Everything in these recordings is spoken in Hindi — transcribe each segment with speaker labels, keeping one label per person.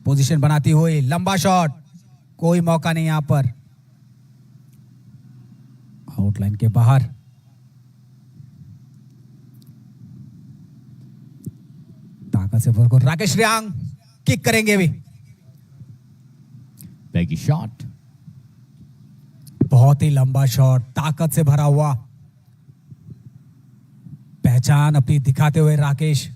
Speaker 1: पोजीशन बनाती हुई लंबा शॉट, कोई मौका नहीं यहां पर, आउटलाइन के बाहर। ताकत से भरपूर राकेश रियांग किक करेंगे अभी।
Speaker 2: Baggy shot.
Speaker 1: बहुत ही लंबा शॉट, ताकत से भरा हुआ, पहचान अपनी दिखाते हुए Rakesh.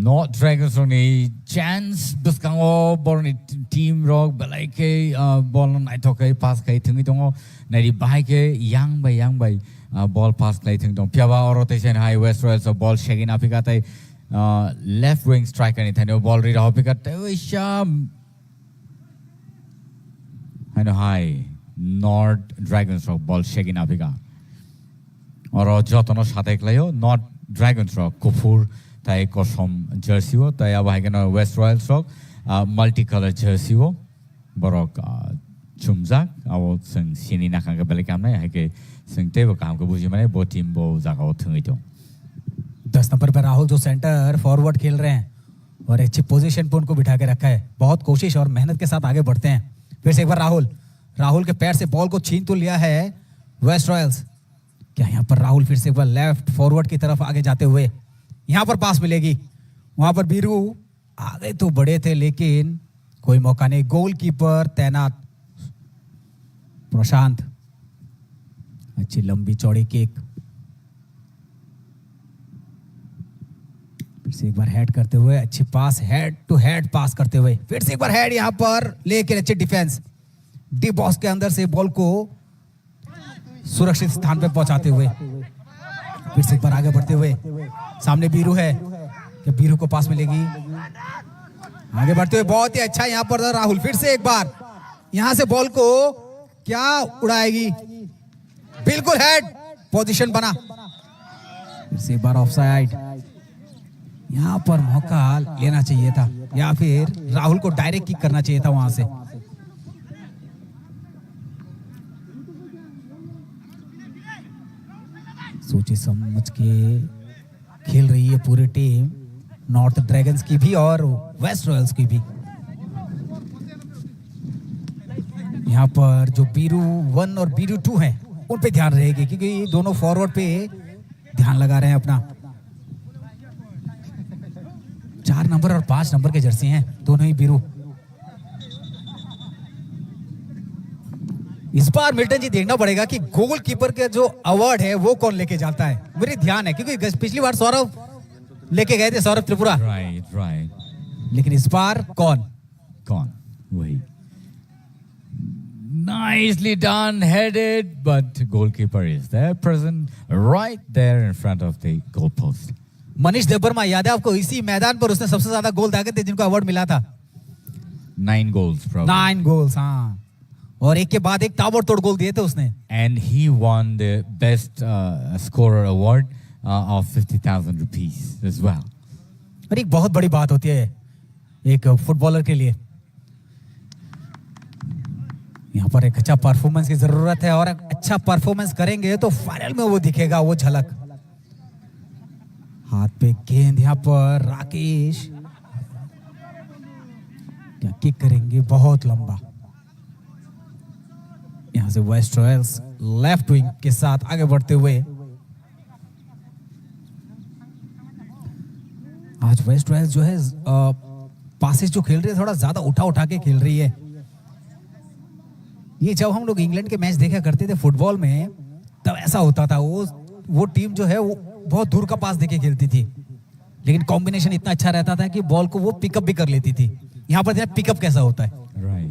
Speaker 2: Not Dragons on a chance. Buskango born team rock balaike ball on itoke pass kai thungi tongo nari bahike yang by ball pass kai thung tong piawa rotation high West Royals so ball shaking apikate left wing striker ni thano ball ri raho pikate sham hano high North Dragons rock ball shaking apika oro jotono sate klayo North Dragons rock Kufur ताई कोसम जर्सी हो ताई अब है क्या वेस्ट रॉयल्स रोक मल्टी कलर जर्सी हो बरोक चुमजा अब संग सीनी ना खाने बेले काम नहीं है कि संग तेरे काम को बुझी मैंने वो टीम वो जागा वो थंगी तो
Speaker 1: 10 नंबर पर राहुल जो सेंटर फॉरवर्ड खेल रहे हैं और अच्छी पोजीशन पे उनको बिठा के रखा है, बहुत कोशिश और मेहनत के साथ आगे बढ़ते हैं। फिर से एक बार राहुल के पैर से बॉल को छीन तो लिया है वेस्ट रॉयल्स। क्या यहाँ पर राहुल फिर से एक बार लेफ्ट फॉरवर्ड की तरफ आगे जाते हुए यहां पर पास मिलेगी, वहां पर बीरू आगे तो बड़े थे लेकिन कोई मौका नहीं। गोलकीपर तैनात प्रशांत, अच्छी लंबी चौड़ी किक, फिर से एक बार हेड करते हुए अच्छी पास, हेड टू हेड पास करते हुए फिर से एक बार हेड यहां पर लेकर अच्छे डिफेंस, डी बॉक्स के अंदर से बॉल को सुरक्षित स्थान पर पहुंचाते हुए फिर से एक बार आगे बढ़ते हुए सामने बीरू है कि बीरू को पास मिलेगी, आगे बढ़ते हुए बहुत ही अच्छा यहां पर राहुल फिर से एक बार यहां से बॉल को क्या उड़ाएगी, बिल्कुल हेड पोजीशन बना, फिर से एक बार ऑफसाइड। यहां पर मौका लेना चाहिए था या फिर राहुल को डायरेक्ट किक करना चाहिए था वहां से। सोचे समझ के खेल रही है पूरी टीम, नॉर्थ ड्रैगन्स की भी और वेस्ट रॉयल्स की भी। यहाँ पर जो बीरू 1 और बीरू 2 हैं उन पे ध्यान रहेगी क्योंकि दोनों फॉरवर्ड पे ध्यान लगा रहे हैं अपना। 4 नंबर और 5 नंबर के जर्सी हैं दोनों ही बीरू। इस बार मिल्टन जी देखना पड़ेगा कि गोलकीपर के जो अवार्ड है वो कौन लेके जाता है। मेरी ध्यान है क्योंकि पिछली बार सौरभ लेके गए थे, सौरभ त्रिपुरा,
Speaker 2: राइट
Speaker 1: लेकिन इस बार कौन
Speaker 2: वही। Nicely done, headed, but goalkeeper is there, present right there in front of the goal post.
Speaker 1: Manish Debbarma, याद है आपको इसी मैदान पर उसने सबसे ज्यादा गोल दागे थे जिनको अवार्ड मिला था।
Speaker 2: 9 goals probably.
Speaker 1: 9 goals, हाँ, और एक के बाद एक ताबड़तोड़ गोल दिए थे उसने।
Speaker 2: And he won the best scorer award of 50,000 rupees as well.
Speaker 1: और एक बहुत बड़ी बात होती है एक फुटबॉलर के लिए, यहाँ पर एक अच्छा परफॉर्मेंस की जरूरत है और अच्छा परफॉर्मेंस करेंगे तो फाइनल में वो दिखेगा, वो झलक। हाथ पे गेंद यहाँ पर राकेश क्या किक करेंगे, बहुत लंबा। यहां से वेस्ट रॉयल्स लेफ्ट विंग के साथ आगे बढ़ते हुए, आज वेस्ट रॉयल्स जो है पासेस जो खेल रही है थोड़ा ज्यादा उठा के खेल रही है। ये जब हम लोग इंग्लैंड के मैच देखा करते थे फुटबॉल में तब ऐसा होता था, वो टीम जो है वो बहुत दूर का पास देके खेलती थी लेकिन कॉम्बिनेशन इतना अच्छा रहता था कि बॉल को वो पिकअप भी कर लेती थी। यहाँ पर पिकअप कैसा होता है,
Speaker 2: right?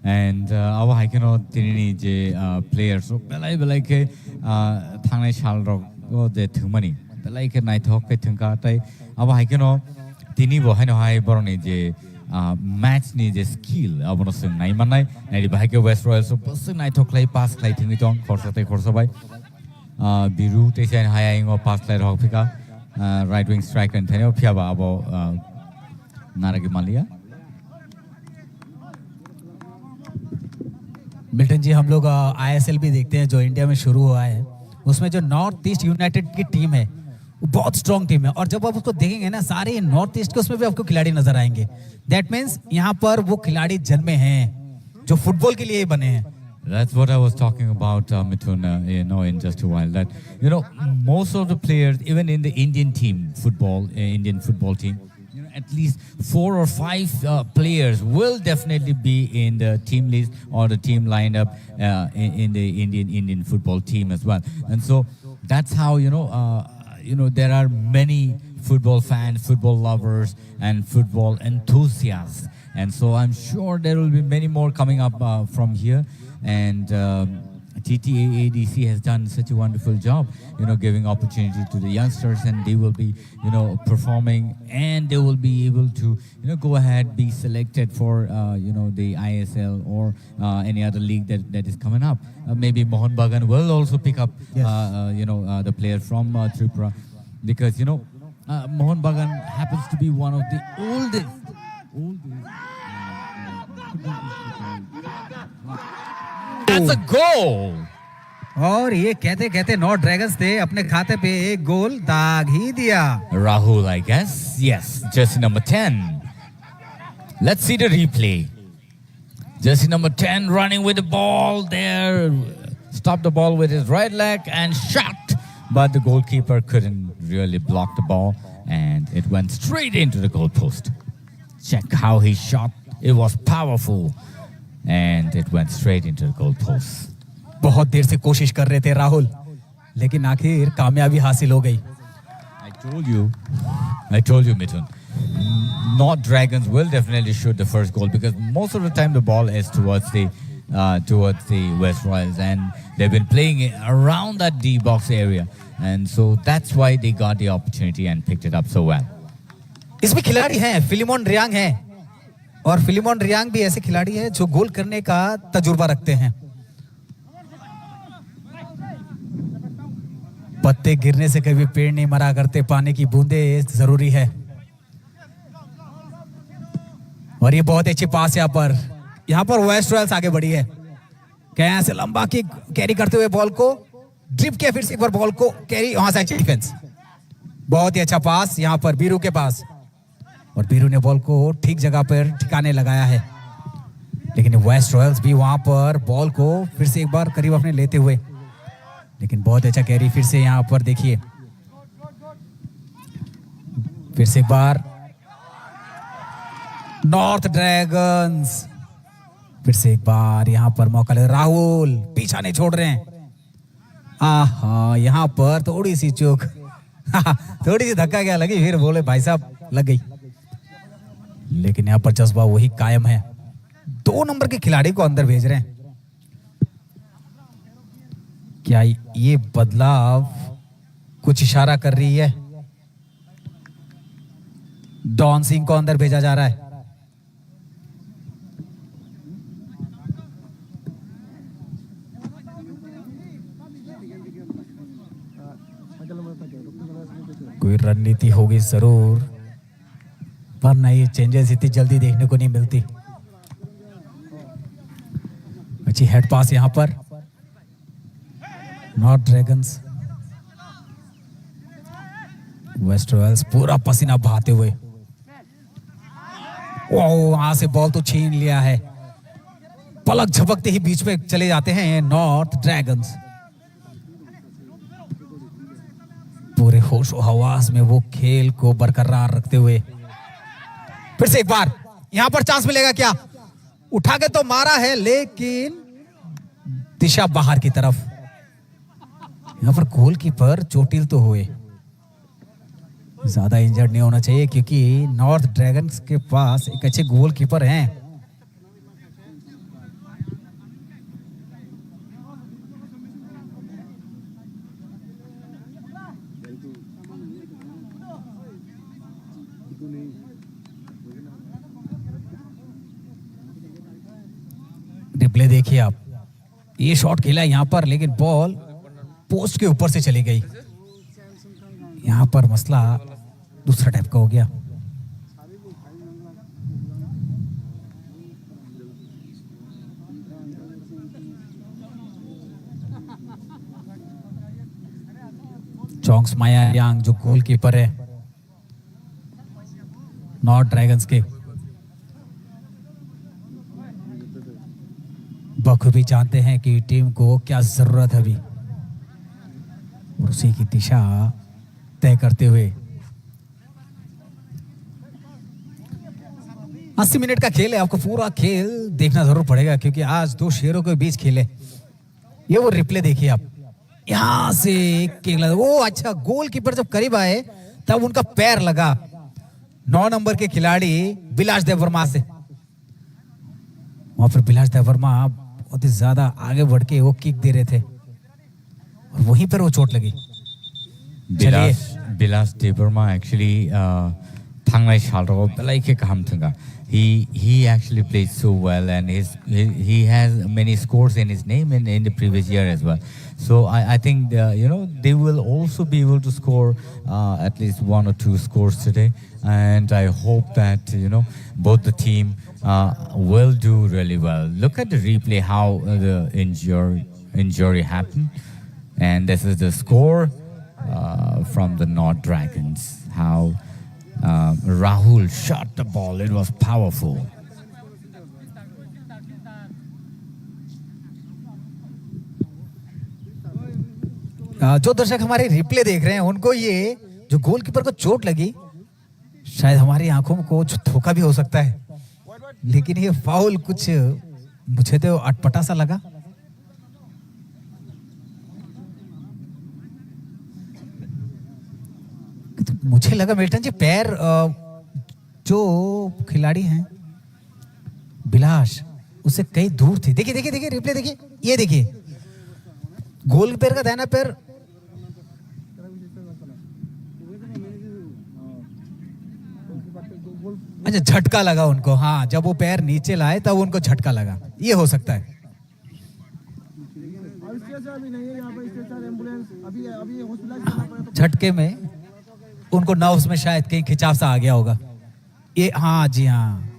Speaker 2: And अब है कि नो तीन जे players बेलाई के थाने साल रो जे थुमनी बेलाई के नाइट हॉक के थुंका ताई अब है कि नो तीनी वो है नो हाई बरोनी जे मैच नी जे स्किल अब नो संग नाई मनाई नाई बाहे के वेस्ट रॉयल्स बस नाइट हॉक लाई पास लाई थुंगी तो खर्चा भाई बिरु तेसे हाई आइंगो पास लाई हॉक फिका राइट विंग स्ट्राइकर थे फियाबा अब नारगी मालिया।
Speaker 1: मिल्टन जी, हम लोग ISL भी देखते हैं जो इंडिया में शुरू हुआ है, उसमें जो नॉर्थ ईस्ट यूनाइटेड की टीम है बहुत स्ट्रॉन्ग टीम है और जब आप उसको देखेंगे ना सारे नॉर्थ ईस्ट के उसमें भी आपको खिलाड़ी नजर आएंगे. दैट मीन्स यहाँ पर वो खिलाड़ी जन्मे हैं जो फुटबॉल के लिए ही बने हैं.
Speaker 2: That's what I was talking about, Mithun, in just a while. That most of the players, even in the Indian team, Indian football team, at least 4 or 5 players will definitely be in the team list or the team lineup in the Indian football team as well. And so that's how there are many football fans, football lovers, and football enthusiasts. And so I'm sure there will be many more coming up from here. And TTAADC has done such a wonderful job, giving opportunity to the youngsters, and they will be, performing, and they will be able to, go ahead, be selected for, the ISL or any other league that is coming up. Maybe Mohan Bagan will also pick up,
Speaker 1: Yes.
Speaker 2: the player from Tripura, because, Mohan Bagan happens to be one of the oldest. That's a goal.
Speaker 1: और ये कहते कहते नॉर्थ ड्रैगन्स ने अपने खाते पे एक गोल दाग ही दिया.
Speaker 2: Rahul, I guess. Yes, jersey number 10. Let's see the replay. Jersey number 10 running with the ball there. Stopped the ball with his right leg and shot. But the goalkeeper couldn't really block the ball. And it went straight into the goalpost. Check how he shot. It was powerful. And it went straight into the goalpost.
Speaker 1: बहुत देर से कोशिश कर रहे थे राहुल, लेकिन आखिर कामयाबी हासिल हो गई.
Speaker 2: I told you, Mithun. North Dragons will definitely shoot the first goal because most of the time the ball is towards the West Royals, and they've been playing it around that D box area, and so that's why they got the opportunity and picked it up so well.
Speaker 1: इसमें खिलाड़ी हैं, फिलिमोन रियांग हैं, और फिलिमोन रियांग भी ऐसे खिलाड़ी हैं जो गोल करने का तजुर्बा रखते हैं. पत्ते गिरने से कभी पेड़ नहीं मरा करते, पानी की बूंदें जरूरी है. और ये बहुत अच्छी पास यहाँ पर वेस्ट रॉयल्स आगे बढ़ी है. क्या से लंबा किक कैरी करते हुए बॉल को ड्रिप किया, फिर से एक बार बॉल को कैरी, वहां से डिफेंस. बहुत ही अच्छा पास यहाँ पर बीरू के पास, और बीरू ने बॉल को ठीक जगह पर ठिकाने लगाया है. लेकिन वेस्ट रॉयल्स भी वहां पर बॉल को फिर से एक बार करीब अपने लेते हुए, लेकिन बहुत अच्छा कैरी फिर से यहाँ पर देखिए. फिर से एक बार नॉर्थ ड्रैगन्स, फिर से एक बार यहाँ पर मौका ले. राहुल पीछा नहीं छोड़ रहे हैं. आहा, यहाँ पर थोड़ी सी चूक, थोड़ी सी धक्का क्या लगी, फिर बोले भाई साहब लग गई. लेकिन यहाँ पर जज्बा वही कायम है. 2 नंबर के खिलाड़ी को अंदर भेज रहे हैं. क्या ये बदलाव कुछ इशारा कर रही है? डॉन सिंह को अंदर भेजा जा रहा है. कोई रणनीति होगी जरूर, वरना ये चेंजेस इतनी जल्दी देखने को नहीं मिलती. अच्छी हेड पास यहां पर नॉर्थ ड्रैगन्स. वेस्ट रॉयल्स पूरा पसीना बहाते हुए, वहां से बॉल तो छीन लिया है. पलक झपकते ही बीच में चले जाते हैं नॉर्थ ड्रैगन्स. पूरे होशो हवास में वो खेल को बरकरार रखते हुए, फिर से एक बार यहां पर चांस मिलेगा क्या? उठा के तो मारा है, लेकिन दिशा बाहर की तरफ. यहां पर गोलकीपर चोटिल तो हुए, ज्यादा इंजर्ड नहीं होना चाहिए, क्योंकि नॉर्थ ड्रैगन्स के पास एक अच्छे गोलकीपर हैं. रिप्ले देखिए आप, ये शॉट खेला यहां पर, लेकिन बॉल पोस्ट के ऊपर से चली गई. यहां पर मसला दूसरा टाइप का हो गया. चौंग बिलोंग्स माया यांग जो गोलकीपर है नॉर्थ ड्रैगन्स के। बखूबी जानते हैं कि टीम को क्या जरूरत है अभी और उसी की दिशा तय करते हुए 80 मिनट का खेल है। आपको पूरा खेल देखना जरूर पड़ेगा क्योंकि आज दो शेरों के बीच खेल है। ये वो रिप्ले देखिए आप, यहां से किक लगा। वो अच्छा, गोलकीपर जब करीब आए तब उनका पैर लगा 9 नंबर के खिलाड़ी बिलास देव वर्मा से। वहां पर बिलास देव वर्मा बहुत ही ज्यादा आगे बढ़ के वो किक दे रहे थे और वहीं पर वो चोट लगी।
Speaker 2: Bilas De Burma actually थांनाय सालराव बेलायके गाहाम Thanga. He actually played so well and he has many scores in his name in the previous year as well. So I think they will also be able to score at least 1 or 2 scores today, and I hope that both the team will do really well. Look at the replay how the injury happened, and this is the score from the North Dragons. How Rahul shot the ball, it was powerful.
Speaker 1: जो दर्शक हमारे रिप्ले देख रहे हैं उनको ये जो गोलकीपर को चोट लगी शायद हमारी आंखों में कुछ धोखा भी हो सकता है, लेकिन ये फाउल कुछ मुझे तो अटपटा सा लगा। मुझे लगा मिल्टन जी पैर जो खिलाड़ी हैं बिलास उससे कई दूर थी। देखिए देखिए देखिए रिप्ले देखिए, ये देखिए गोल पैर का दाहिना पैर अच्छा झटका लगा उनको। हाँ, जब वो पैर नीचे लाए तब उनको झटका लगा, ये हो सकता है। झटके में उनको नर्व्स में शायद कहीं खिंचाव सा आ गया होगा। ये हाँ जी हाँ,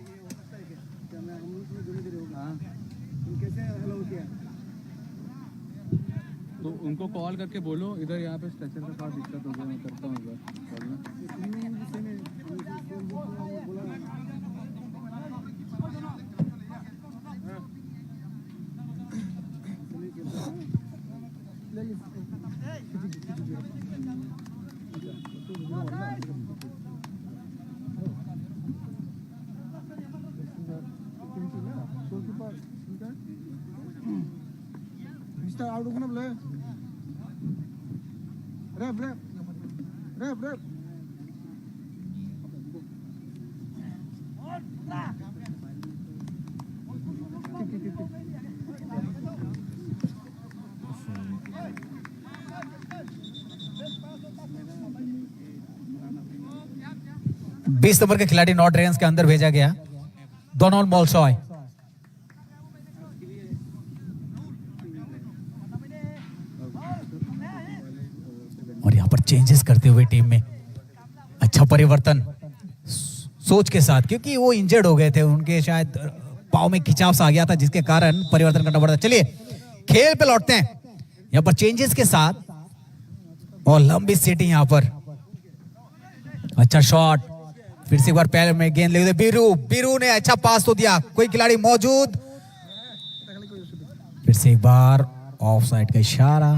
Speaker 3: तो उनको कॉल करके बोलो इधर यहाँ पे स्ट्रेचर का थोड़ा दिक्कत हो गया, मैं करता हूँ मिस्टर आउट होना बोले rap rap rap rap
Speaker 1: 20 number के खिलाड़ी नॉर्थ ड्रैगन्स के अंदर भेजा गया, डोनाल्ड मॉल्सॉय। और यहां पर चेंजेस करते हुए टीम में अच्छा परिवर्तन सोच के साथ, क्योंकि वो इंजर्ड हो गए थे, उनके शायद पाँव में खिंचाव सा आ गया था जिसके कारण परिवर्तन करना पड़ा। चलिए खेल पे लौटते हैं यहां पर चेंजेस के साथ और लंबी सीटिंग यहां पर। अच्छा शॉट, फिर से एक बार पैर में गेंद ले बीरू ने अच्छा पास तो दिया, कोई खिलाड़ी मौजूद, फिर से एक बार ऑफ साइड का इशारा।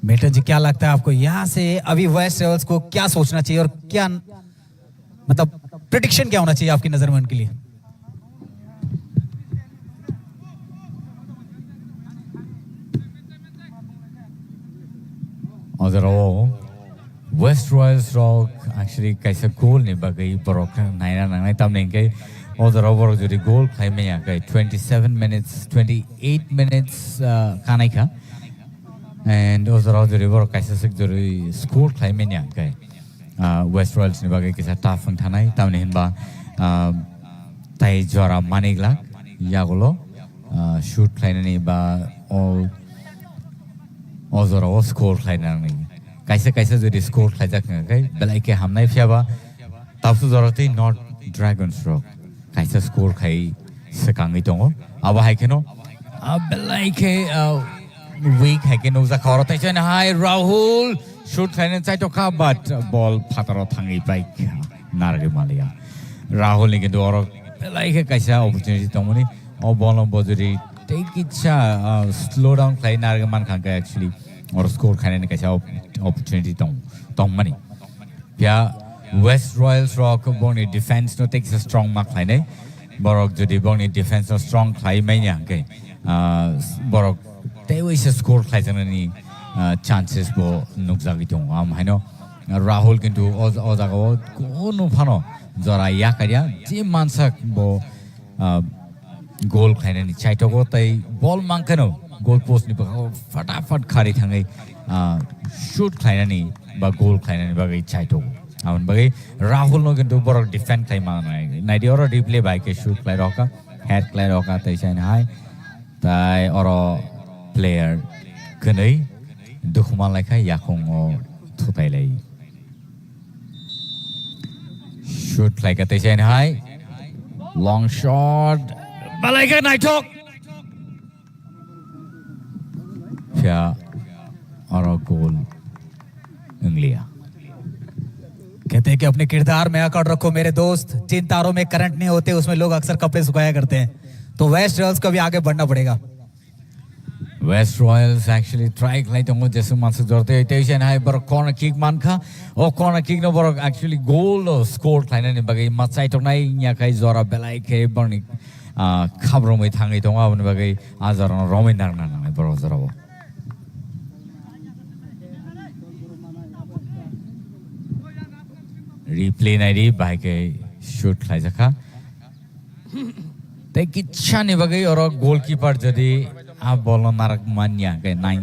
Speaker 1: मेटर जी क्या लगता है आपको यहां से अभी वेस्ट रेवल्स को क्या सोचना चाहिए और क्या मतलब प्रेडिक्शन क्या होना चाहिए आपकी नजर में उनके लिए?
Speaker 2: Overall, West Royals Rock actually kaisa goal ni bagai borok naina nangai tam nengkai overall borok jodi goal khai me ya kai 27 minutes 28 minutes kanai kha and overall jodi borok kaisa sik jodi score khai me ya kai West Royals ni bagai kisa tough thanai tam ne hinba tai jora manigla yagolo shoot khai ni ba all overall score khai nangai कैसे जो स्कोर खाइजाक बेलाय के हमनाय फियाबा ताबसो जरते नॉर्थ ड्रैगन्स रो कैसे स्कोर खाइ सकांगै दङ अब हायकेनो belai ke weak hai ke nuza khoro tai chen hai Rahul shoot khaine chai to kha but ball phataro thangi pai narge malia Rahul ni kintu oro belai ke kaisa opportunity tomoni o ball no bojuri take icha slow down khai narge man khan ka actually or score khaine kaisa opportunity tomani pya West Royals rock boni defense no takes a strong mark khaine borok jodi boni defense no strong khai mai nya ke borok they wish score khai janani chances bo nukjagi tong am haino Rahul kintu o jaga ko no phano jora ya karya je mansak bo goal khaine ni chaito go tai ball mangkano goal post ni ba fatafat khari thangai shoot khaine ni ba goal khaine ni ba gai chaito aun ba Rahul no kintu borok defend khai ma nai di oro replay ba ke shoot klai roka head klai roka tai chain hai tai oro player kanai dukhma lai khai yakong o thutai lai shoot like a tai hai long shot balai ka nai thok pya oro goal इंग्लिया
Speaker 1: कहते हैं कि अपने किरदार में अकड़ रखो मेरे दोस्त जिन तारों में करंट नहीं होते उसमें लोग अक्सर कपड़े सुखाया करते हैं तो वेस्ट रॉयल्स को भी आगे बढ़ना पड़ेगा
Speaker 2: West Royals actually try like to just months dorte attention hai bar corner kick man kha o corner kick no bar actually goal score line ni bagai machai to nai nya kai zora belai ke burning khabro mai thangai to nga bani bagai azar romin nang nang bar zora replay nai ri bai ke shoot khai jaka te kichha ni bagai or goalkeeper jodi a ball narak manya kai nine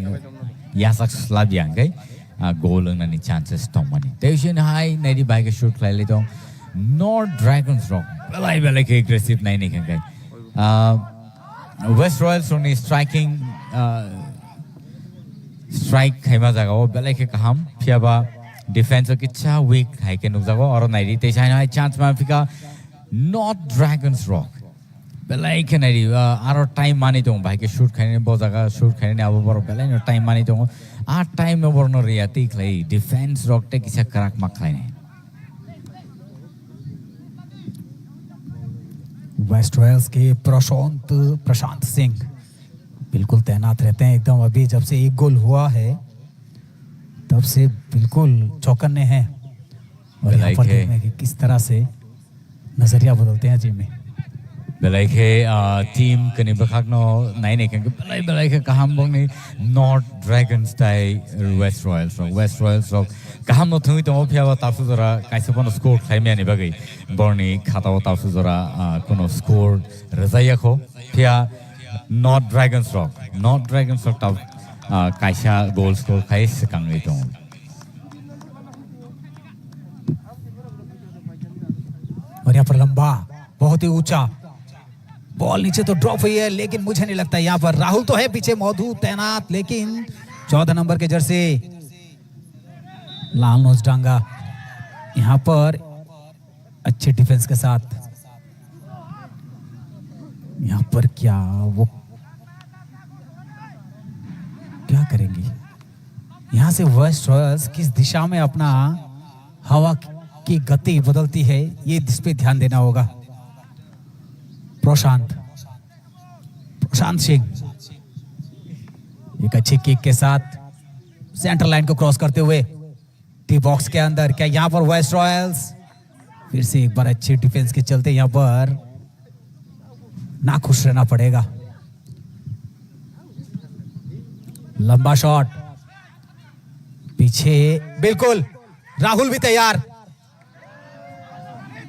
Speaker 2: yasak slavia kai goal nani chances tomani tension high nai bai ke shoot khai le to North Dragons rock belai ke aggressive nai ni kai West Royals only striking strike khaima jaga o belai ke kaham phiaba defense kicha weak hai ke nuk jago or nai ri te sai hai chance ma fika North Dragons rock belai ke nai ri aro time mani tong bai ke shoot khaine bo jaga shoot khaine abo bor belai no time mani tong a time no bor no riati khlai defense rock te kisa karak ma khlaine
Speaker 1: west royals के प्रशांत सिंह बिल्कुल तैनात रहते हैं एकदम अभी जब से एक गोल हुआ है तब से बिल्कुल चौकन्ने हैं और यहाँ पर देखते हैं कि किस तरह से नजरिया बदलते हैं टीम में
Speaker 2: belai ke team kani bakhak no nai ne kan belai ke kaham bong ni North Dragons tai West Royals rock kaham no thui to phya ba ta su jora kaise kono score khai me ani bagai borni khata ta su jora kono score razaya kho phya North Dragons rock ta kaisa goal score khai sekang ni to
Speaker 1: और यहाँ पर लंबा बहुत ही ऊंचा बॉल नीचे तो ड्रॉप हुई है लेकिन मुझे नहीं लगता यहाँ पर राहुल तो है पीछे मौजूद तैनात लेकिन 14 नंबर के जर्सी लाल नोज डांगा यहाँ पर अच्छे डिफेंस के साथ यहाँ पर वो क्या करेंगी यहाँ से वेस्ट रॉयल्स किस दिशा में अपना हवा की गति बदलती है ये इस पे ध्यान देना होगा प्रशांत सिंह एक अच्छी किक के साथ सेंटर लाइन को क्रॉस करते हुए टी बॉक्स के अंदर क्या यहां पर वेस्ट रॉयल्स फिर से एक बार अच्छे डिफेंस के चलते यहां पर ना खुश रहना पड़ेगा लंबा शॉट पीछे बिल्कुल राहुल भी तैयार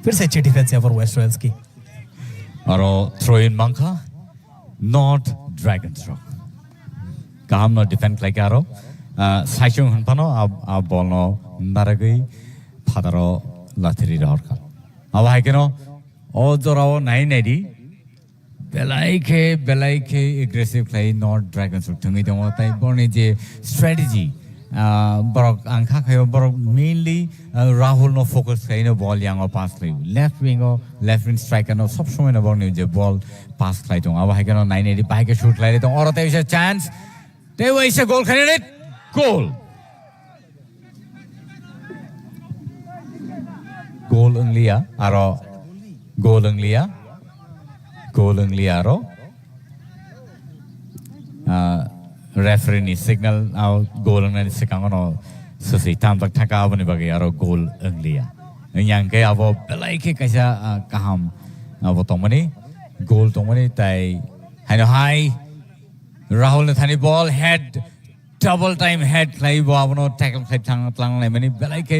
Speaker 1: फिर से अच्छी डिफेंस है पर वेस्ट रॉयल्स की
Speaker 2: और थ्रो इन मंका North Dragons rock kaham no defend like aro saishung hanpano a ball no naragai phadaro lathiri rorka aba haikeno o jorao nai nai belai ke aggressive play North Dragons rock thungi dong tai borni je strategy borok angka kayo borok mainly Rahul no focus kayo no ball yang o pass kayo left wing striker no sob show na borok ni je ball pass kayo tong awa hayo no 980 pa hayo shoot kayo tong oro tayo siya chance tayo siya goal candidate goal ang liya aro goal ang liya aro referee ni signal au goal ang nani sekang ono susi tam tak thaka abani bagi aro goal ang liya yang ke abo belai ke kaisa kaham abo tongmani goal tongmani tai hano high Rahul ne thani ball head double time head klai bo abono tackle khai tlang lai mani belai ke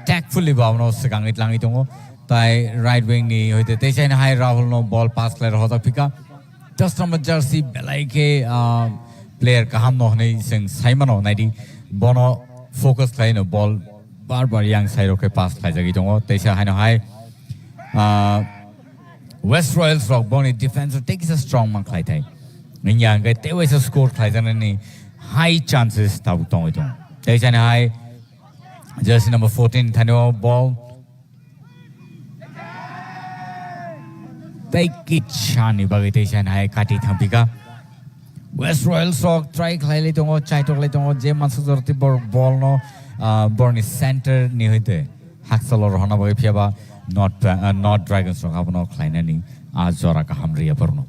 Speaker 2: tactfully bo abono sekang itlang itongo tai right wing ni hoite teisai na high Rahul no ball pass klai hotak pika 10 number jersey belai ke player kaham no nei sing saimano naidi bono focus klai no ball bar yang side ke pass klai jagi tongo teisa haino hai West Royals rock boni defense take is a strong man klai thai yang ke te wesa score klai jana ni high chances tab tong itong teisa na hai jersey number 14 thano ball take it chani bagi teisa na hai kati thampika West Royals rock try klai le tongo chai tok le tongo je man sujorti ball no borni center ni hoite haksalo rohna bagi phiaba not Dragons rock apno klai na ni azora ka hamriya porno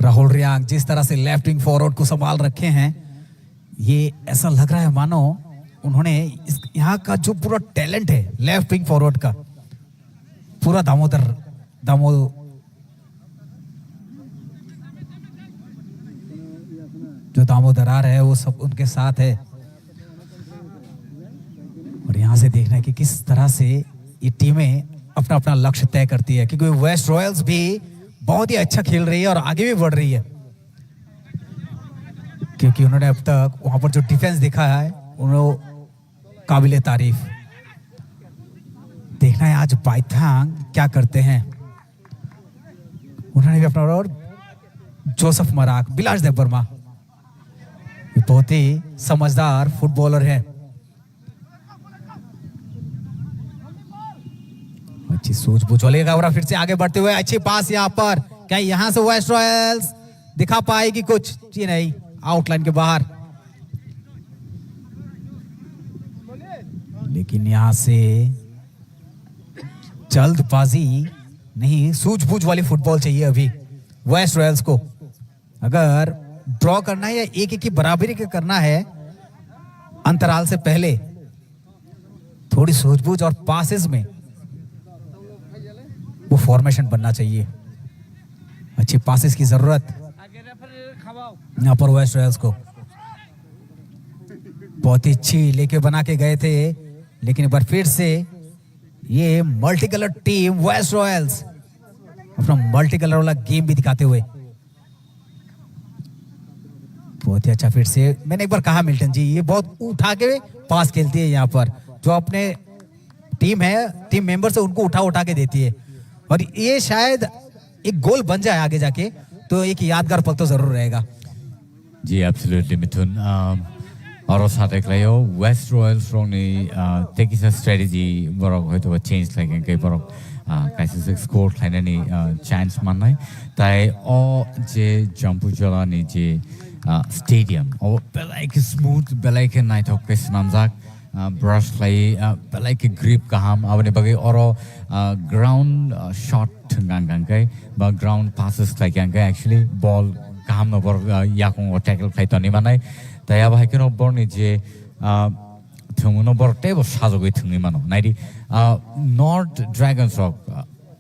Speaker 1: Rahul Reang जिस तरह से लेफ्ट विंग फॉरवर्ड को संभाल रखे हैं ये ऐसा लग रहा है मानो उन्होंने यहाँ का जो पूरा टैलेंट है लेफ्ट विंग फॉरवर्ड का पूरा दामोदर जो दामोदरार है वो सब उनके साथ है और यहाँ से देखना है कि किस तरह से ये टीमें अपना अपना लक्ष्य तय करती है क्योंकि वेस्ट रॉयल्स भी बहुत ही अच्छा खेल रही है और आगे भी बढ़ रही है क्योंकि उन्होंने अब तक वहां पर जो डिफेंस दिखा है उन्होंने काबिले तारीफ देखना है आज बाइथांग क्या करते हैं उन्होंने भी अपना और जोसेफ मराक बिलास देव वर्मा ये बहुत ही समझदार फुटबॉलर है अच्छी सूझबूझ वाले गावरा फिर से आगे बढ़ते हुए अच्छी पास यहाँ पर क्या यहाँ से वेस्ट रॉयल्स दिखा पाएगी कुछ जी नहीं आउटलाइन के बाहर लेकिन यहाँ से जल्दबाजी नहीं सूझबूझ वाली फुटबॉल चाहिए अभी वेस्ट रॉयल्स को अगर ड्रॉ करना है या एक की बराबरी के करना है अंतराल से पहले थोड़ी सूझबूझ और पासेस में वो फॉर्मेशन बनना चाहिए अच्छी पासेस की जरूरत यहाँ पर वेस्ट रॉयल्स को बहुत ही अच्छी लेके बना के गए थे लेकिन एक बार फिर से ये multi colour team west royals अपना मल्टी कलर वाला गेम भी दिखाते हुए बहुत ही अच्छा फिर से मैंने एक बार कहा मिल्टन जी ये बहुत उठा के पास खेलती है यहाँ पर जो अपने टीम मेंबर से उनको उठा के देती है और ये शायद एक गोल बन जाए आगे जाके तो एक यादगार पल तो जरूर रहेगा
Speaker 2: जी एब्सोल्युटली मिथुन और साथ एक लायो वेस्ट रॉयल्स रोंग ने टेक इस स्ट्रेटजी बरक होइतो बा चेंज लाइक के बरक कैसे स्कोर खाने ने चांस माननाय ताई ओ जे जंपु जला ने जे स्टेडियम और बेलाइक स्मूथ बेलाइक नाइट ऑफ के नामजाक ब्रश लाई बेलाइक ग्रिप काम आवने बगे और ग्राउंड शॉट गांग के बा ground passes like गांग actually ball काम न बर याकों टैकल खाइतो नि मानाय ताई अब है कि बरनी जे थुंगनो बर टेबल साजोगै थुंगै मानो नाइदि नॉर्थ ड्रैगन्स रॉक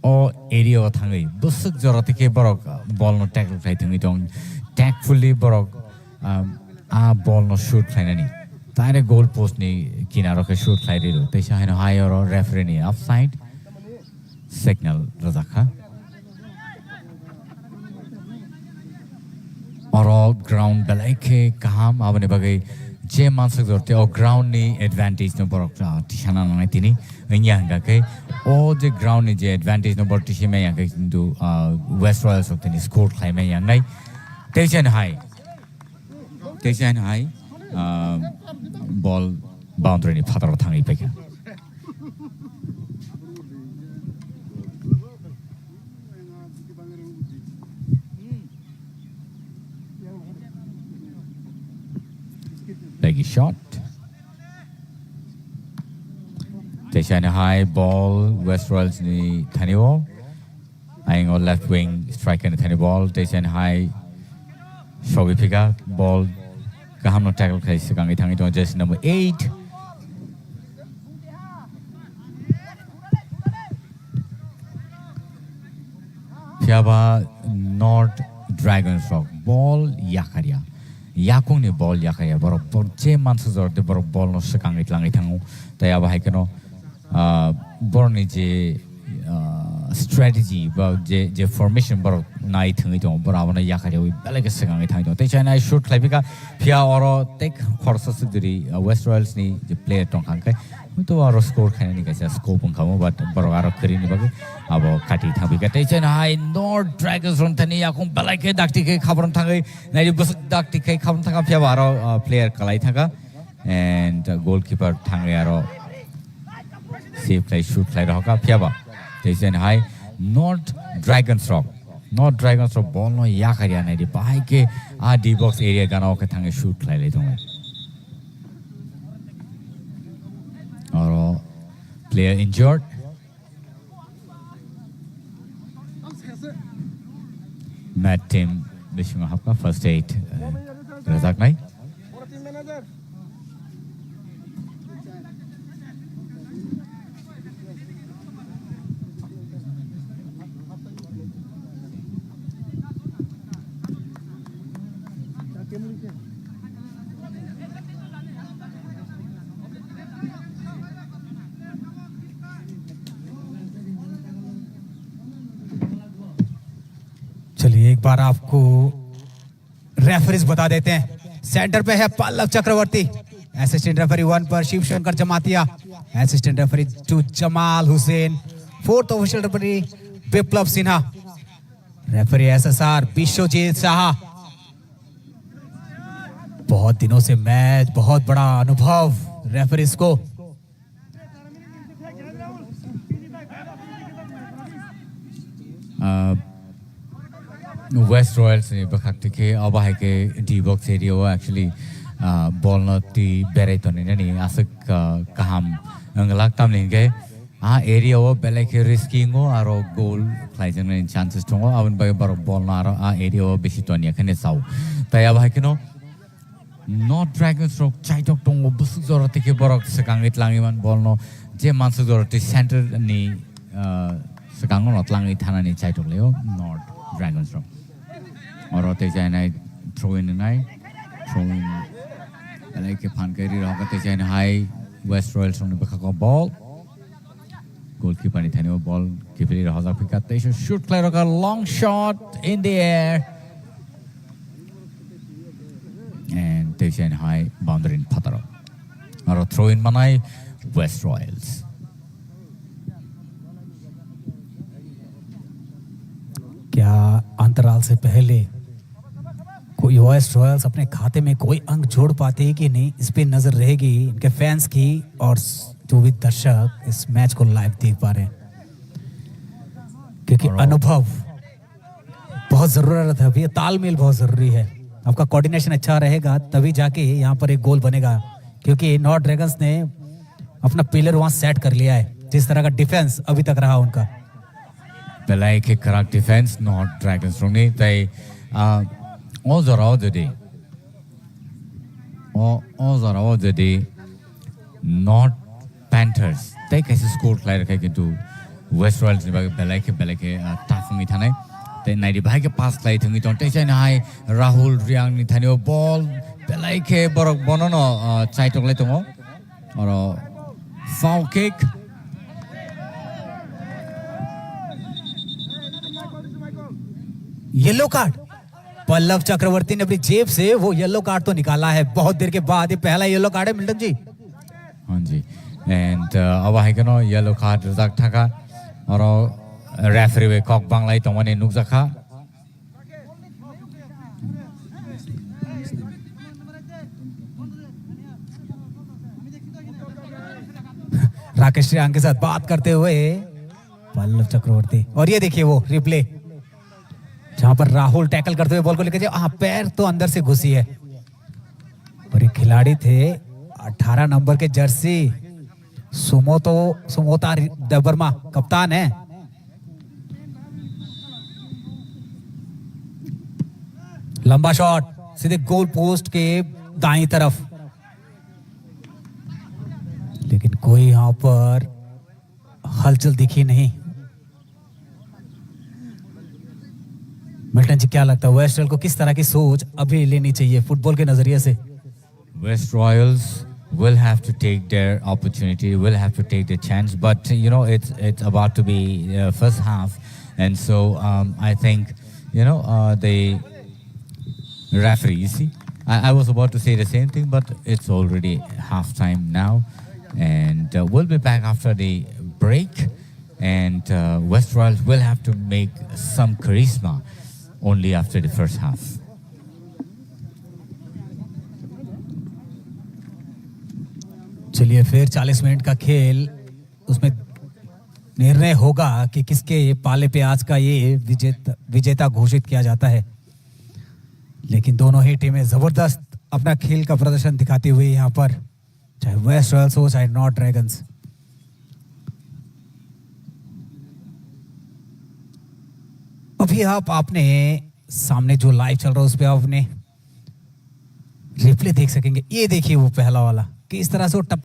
Speaker 2: ओ एरिया थांगै बसक जरते के बरक बॉल न टैकल खाइ थुंगै दं टैकफुली बरक बॉल न शूट खाइनानि तारे गोल पोस्ट नि किनारो के शूट खाइदिलो तैसा हैन हाई और रेफरी नि ऑफसाइड सिग्नल रजाखा और ग्राउंड बेलाइके काम आवने बगे je mansuk dorte o ground ni advantage no borok tishana nangai tini nya hanga ke o je ground ni je advantage no borok tishime yang ke kintu West Royals ok tini score khlaime yang nai tension high ball boundary ni phatar thangai peka Leggy shot. Tension high ball. West Royals ni tiny ball. Eyeing on left wing striker ni tiny ball. Tension high. Shogi pick up ball. Kaham no tackle kai segang itang itu jersey number 8. Piaba North Dragons rock ball yakaria. Yakung ni ball yakaya borok je mansu zor de borok ball no segang itlang itangu taya bahai keno bor ni je strategy ba je formation borok nai thangi to borabana yakaya wi belega segang itang to te china shoot klabika pia oro tek khorsa suduri West Royals ni je player tong khang kai to aro score khane ni kaisa scope ong khamo but borok aro khari ni bagi abo kati thabika te china high North Dragons ron thani yakung belage dakti ke khabron thangai nai bus dakti ke khabron thanga pia aro player kalai thaga and goalkeeper thangai aro save play shoot play roka pia ba te china high North Dragons rock ball no yakaria nai di bai ke a D box area gana ok thangai shoot play le dong aro player injured Matt Tim Bishunga Hapka first aid Razak Nai
Speaker 1: चलिए एक बार आपको रेफरीज बता देते हैं सेंटर पे है पल्लव चक्रवर्ती असिस्टेंट रेफरी 1 पर Shiv Shankar Jamatia assistant referee 2 Jamal Hussain fourth official referee Biplab Sinha referee SSR Biswajit Saha बहुत दिनों से मैच बहुत बड़ा अनुभव रेफरीज को
Speaker 2: West Royals ni bakakti ke abah ke D box area wa actually ball na ti berai to ni asak kaham anglak tam ling ke area wa belai ke risky ngo aro goal play jang ni chances tongo awan ba bar ball na aro area wa besi to ni khane sau tai abah ke no North Dragons rock chai tok tongo busuk zorati ke borok sekangit langi man ball no je mansu zorati center ni sekango not langi thana ni chai tok leo North Dragons rock और होते जाए ना थ्रो इन अलग के फान करी रहा होते जाए ना हाई वेस्ट रॉयल्स ने बखा को बॉल गोलकीपर ने थाने वो बॉल कीपर रहा होता फिर करते हैं शूट क्लियर होगा long shot in the air and ते जाए ना हाई बाउंड्री इन पतरो और थ्रो इन मनाई वेस्ट रॉयल्स
Speaker 1: क्या अंतराल से पहले कोई वेस्ट रॉयल्स अपने खाते में कोई अंक जोड़ पाते हैं कि नहीं इस पे नजर रहेगी इनके फैंस की और जो भी दर्शक इस मैच को लाइव देख पा रहे हैं क्योंकि अनुभव बहुत जरूरत है अभी तालमेल बहुत जरूरी है आपका कोऑर्डिनेशन अच्छा रहेगा तभी जाके यहाँ पर एक गोल बनेगा क्योंकि नॉर्थ ड्रैगन्स ने अपना पिलर वहां सेट कर लिया है जिस तरह का डिफेंस अभी तक रहा उनका
Speaker 2: Belai ke correct defense North Dragons rong ni tai ozara de North Panthers tai kaise score khai rakha kintu West Royals ni belai ke tough ngi thanai tai nai di bhai ke pass lai thungi ton tai chai nai Rahul Riang ni thani ball belai ke borok bonono chai tok lai tongo oro foul kick
Speaker 1: yellow card Pallav Chakraborty ने अपनी जेब से वो येलो कार्ड तो निकाला है बहुत देर के बाद। ये पहला येलो कार्ड है मिल्टन जी।
Speaker 2: हाँ जी। एंड अब हाइकनो येलो कार्ड रजाक थाका और रेफरी वे कॉक बांग्लाई तो मने नुक जखा।
Speaker 1: राकेश श्रीयांग के साथ बात करते हुए पल्लव चक्रवर्ती, और ये देखिए वो रिप्ले जहां पर राहुल टैकल करते हुए बॉल को लेकर जाए, पैर तो अंदर से घुसी है। और ये खिलाड़ी थे 18 नंबर के जर्सी सुमोता देबर्मा, कप्तान है। लंबा शॉट सीधे गोल पोस्ट के दाईं तरफ, लेकिन कोई यहां पर हलचल दिखी नहीं। मिल्टन जी क्या लगता है वेस्ट रॉयल को किस तरह की सोच अभी लेनी चाहिए फुटबॉल के नजरिए से?
Speaker 2: West Royals will have to take their opportunity, will have to take their chance, but you know it's about to be first half, and so I think the referee. You see, I was about to say the same thing, but it's already half time now, and we'll be back after the break, and West Royals will have to make some charisma only after the first half.
Speaker 1: चलिए फिर 40 मिनट का खेल, उसमें निर्णय होगा कि किसके पाले पे आज का ये विजेता घोषित किया जाता है। लेकिन दोनों ही टीमें जबरदस्त अपना खेल का प्रदर्शन दिखाती हुई यहाँ पर, चाहे वेस्ट रॉयल्स हो चाहे नॉर्थ ड्रैगन्स। अभी आपने सामने जो लाइव चल रहा है उस पर आपने रिप्ले देख सकेंगे। ये देखिए वो पहला वाला किस तरह से वो